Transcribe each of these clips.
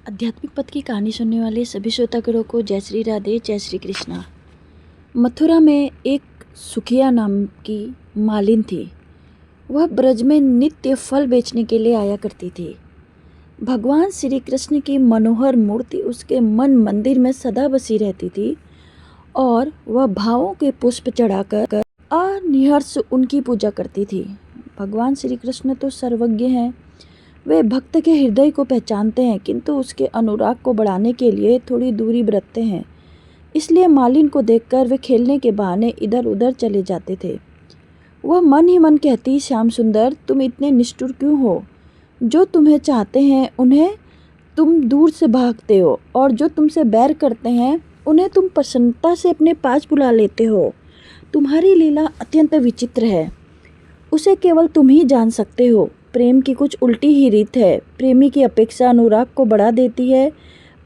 आध्यात्मिक पथ की कहानी सुनने वाले सभी श्रोतागणों को जय श्री राधे, जय श्री कृष्णा। मथुरा में एक सुखिया नाम की मालिन थी। वह ब्रज में नित्य फल बेचने के लिए आया करती थी। भगवान श्री कृष्ण की मनोहर मूर्ति उसके मन मंदिर में सदा बसी रहती थी और वह भावों के पुष्प चढ़ाकर अनिहर्ष उनकी पूजा करती थी। भगवान श्री कृष्ण तो सर्वज्ञ हैं। वे भक्त के हृदय को पहचानते हैं, किंतु उसके अनुराग को बढ़ाने के लिए थोड़ी दूरी बरतते हैं। इसलिए मालिन को देखकर वे खेलने के बहाने इधर उधर चले जाते थे। वह मन ही मन कहती, श्याम सुंदर, तुम इतने निष्ठुर क्यों हो? जो तुम्हें चाहते हैं उन्हें तुम दूर से भागते हो, और जो तुमसे बैर करते हैं उन्हें तुम प्रसन्नता से अपने पास बुला लेते हो। तुम्हारी लीला अत्यंत विचित्र है। उसे केवल तुम ही जान सकते हो। प्रेम की कुछ उल्टी ही रीत है। प्रेमी की अपेक्षा अनुराग को बढ़ा देती है।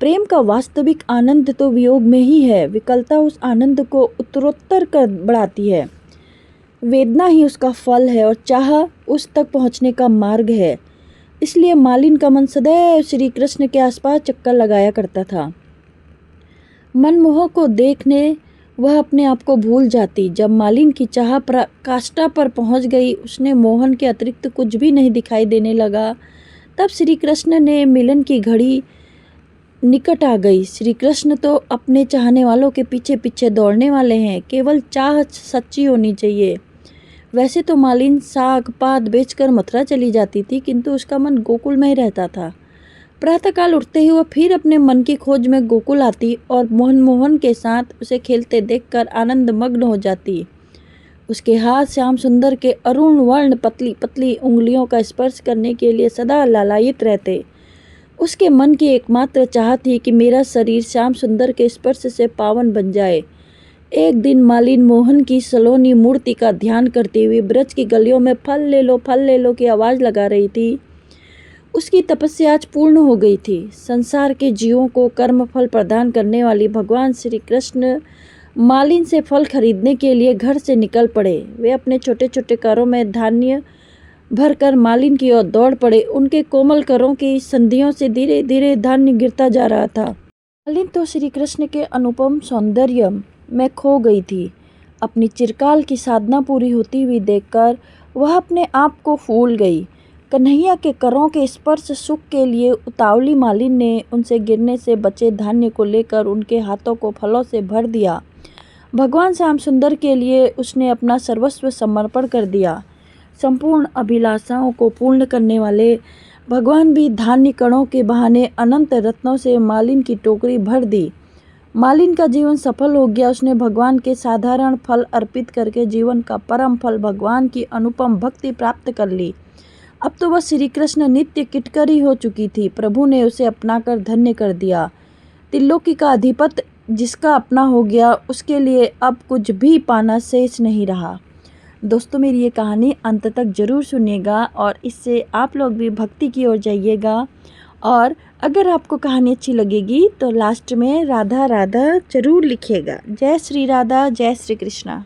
प्रेम का वास्तविक आनंद तो वियोग में ही है। विकलता उस आनंद को उत्तरोत्तर कर बढ़ाती है। वेदना ही उसका फल है और चाह उस तक पहुंचने का मार्ग है। इसलिए मालिन का मन सदैव श्री कृष्ण के आसपास चक्कर लगाया करता था। मनमोह को देखने वह अपने आप को भूल जाती। जब मालिन की चाह पराकाष्ठा पर पहुंच गई, उसने मोहन के अतिरिक्त कुछ भी नहीं दिखाई देने लगा, तब श्री कृष्ण ने मिलन की घड़ी निकट आ गई। श्री कृष्ण तो अपने चाहने वालों के पीछे पीछे दौड़ने वाले हैं। केवल चाह सच्ची होनी चाहिए। वैसे तो मालिन साग पात बेचकर मथुरा चली जाती थी, किंतु उसका मन गोकुल में ही रहता था। प्रातःकाल उठते ही वह फिर अपने मन की खोज में गोकुल आती और मोहन के साथ उसे खेलते देखकर आनंद मग्न हो जाती। उसके हाथ श्याम सुंदर के अरुण वर्ण पतली पतली उंगलियों का स्पर्श करने के लिए सदा लालायित रहते। उसके मन की एकमात्र चाह थी कि मेरा शरीर श्याम सुंदर के स्पर्श से पावन बन जाए। एक दिन मालिन मोहन की सलोनी मूर्ति का ध्यान करते हुए ब्रज की गलियों में फल ले लो की आवाज़ लगा रही थी। उसकी तपस्या आज पूर्ण हो गई थी। संसार के जीवों को कर्म फल प्रदान करने वाली भगवान श्री कृष्ण मालिन से फल खरीदने के लिए घर से निकल पड़े। वे अपने छोटे छोटे करों में धान्य भरकर मालिन की ओर दौड़ पड़े। उनके कोमल करों की संधियों से धीरे धीरे धान्य गिरता जा रहा था। मालिन तो श्री कृष्ण के अनुपम सौंदर्य में खो गई थी। अपनी चिरकाल की साधना पूरी होती हुई देखकर वह अपने आप को फूल गई। कन्हैया के करों के स्पर्श सुख के लिए उतावली मालिन ने उनसे गिरने से बचे धान्य को लेकर उनके हाथों को फलों से भर दिया। भगवान श्याम सुंदर के लिए उसने अपना सर्वस्व समर्पण कर दिया। संपूर्ण अभिलाषाओं को पूर्ण करने वाले भगवान भी धान्य कणों के बहाने अनंत रत्नों से मालिन की टोकरी भर दी। मालिन का जीवन सफल हो गया। उसने भगवान के साधारण फल अर्पित करके जीवन का परम फल भगवान की अनुपम भक्ति प्राप्त कर ली। अब तो वह श्री कृष्ण नित्य किटकरी हो चुकी थी। प्रभु ने उसे अपनाकर धन्य कर दिया। त्रिलोकी का अधिपति जिसका अपना हो गया, उसके लिए अब कुछ भी पाना शेष नहीं रहा। दोस्तों, मेरी ये कहानी अंत तक जरूर सुनिएगा और इससे आप लोग भी भक्ति की ओर जाइएगा। और अगर आपको कहानी अच्छी लगेगी तो लास्ट में राधा राधा जरूर लिखिएगा। जय श्री राधा, जय श्री कृष्णा।